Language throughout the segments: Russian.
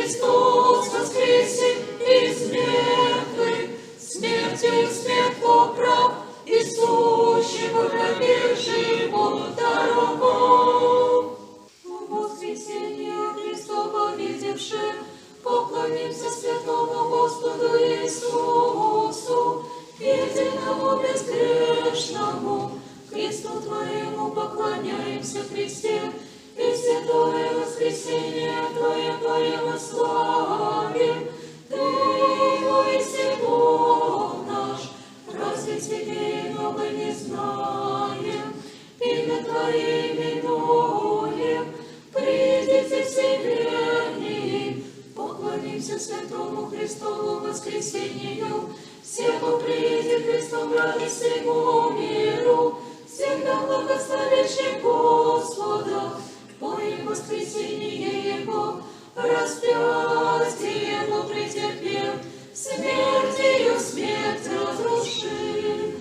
Христос воскресе из мертвых, смертью смерть поправ, и сущий во гробе живот дорогу. В воскресенье Христово видевши, поклонимся святому Господу Иисусу, единому безгрешному, Христу Твоему поклоняемся, Христе, и святое воскресенье Твоего славим. Ты, Моисей, Бог наш, разве Тебе иного не знаем? Имя Твое именуем, придите все верные, поклонимся святому Христову воскресению, всему придет Христом радость всему миру, всегда благословящим Господа, поим воскресение Его, распятие Его претерпев, смертью смерть разрушив.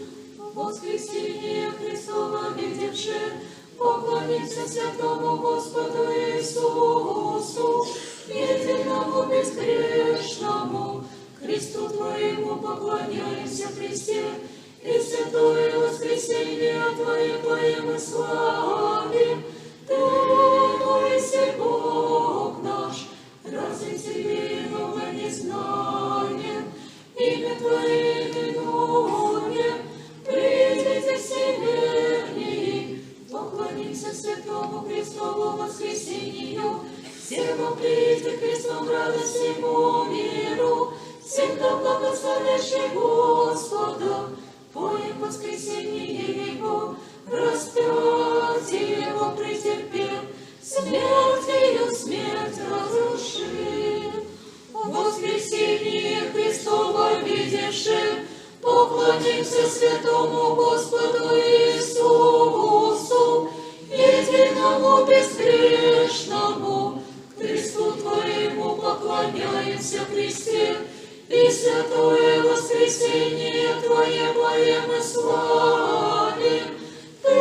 Воскресение Христово видевши, поклонимся святому Господу Иисусу, единому безгрешному, Христу Твоему поклоняемся, Христе, и святое воскресенье Твое мы славим. Ты, Моисей, Бог наш, разве Тебе иного не знаем? Имя Твое именуем, придите все верные, поклонимся святому Христову воскресению, всему придет Христом радость всему миру, всегда благословящий Господа, поим воскресение Его, распятие Его претерпев, смертью смерть разрушив. Воскресение Христово видевши, поклонимся святому Господу Иисусу, единому безгрешному, Христу Твоему поклоняемся, Христе, и святое воскресенье Твое мы славим. Ты,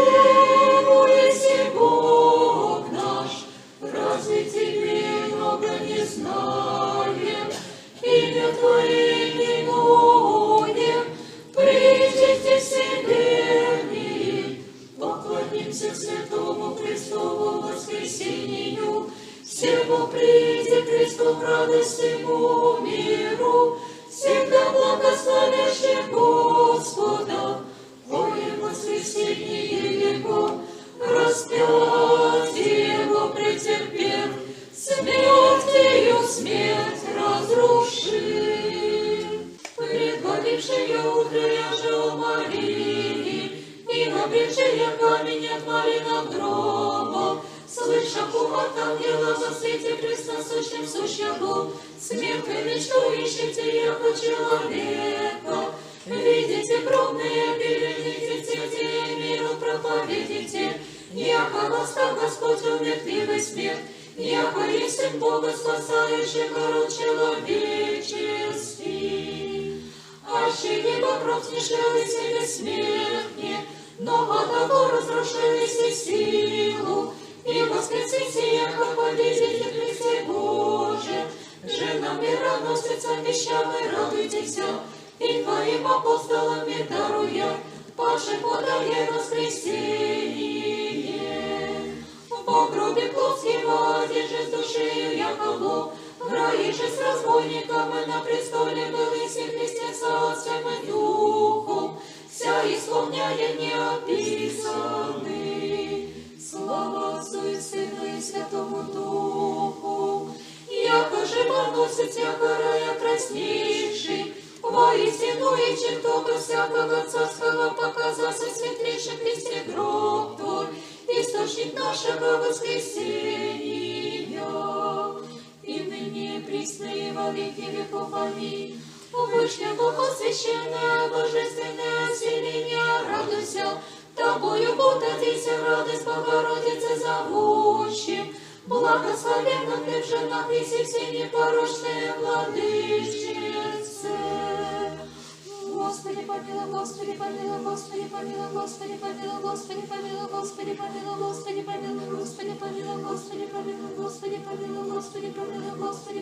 Моисей, Бог наш, разве Тебе много не знаем? Имя Твое именуем, придите все верные, поклонимся святому Христову воскресению, всему придет Христом радость всему миру, всегда благословящим Господа, поим воскресенье Его, распятие Его претерпев, смертью смерть разрушив. Предводившие утря же о Марии, и обречение камень отвали над гробом, слыша хохот ангела во свете пресносущем сущего, смех и мечту ищите, яко человека. Видите гробные обели, те миру проповедите, яко восстал Господь умертвивый смерть, яко есть Сын Бога, спасающий род человеческий. Аще небо кровь снишелись и бессмертне, но от того разрушились и силу, и воскресите, яко победите Христе Боже. Женам мира носится вещами, радуйтесь, и Твоим апостолам мир даруя, паши подае воскресение. В гробе плотского одежи с душею яково, в рае же с разбойником и на престоле был и все Христе со Отцем и Духом, вся исполняя неописанный. Слава Отцу и Сыну и Святому Духу, яко же поносит всяко рая краснейший, воистину и чертога всякого царского показался светлейший Христе гроб Твой, источник нашего воскресения, и ныне присно и во веки веков. Аминь. Вышня Бога священное, божественное оселение, радуйся, Тобою будете радость Богородицы зовущим, благословенна Ты в женах и все непорочные владычицы. Господи помилуй, Господи помилуй, Господи помилуй, Господи помилуй, Господи помилуй, Господи помилуй, Господи помилуй, Господи помилуй, Господи помилуй, Господи помилуй, Господи помилуй, Господи помилуй, Господи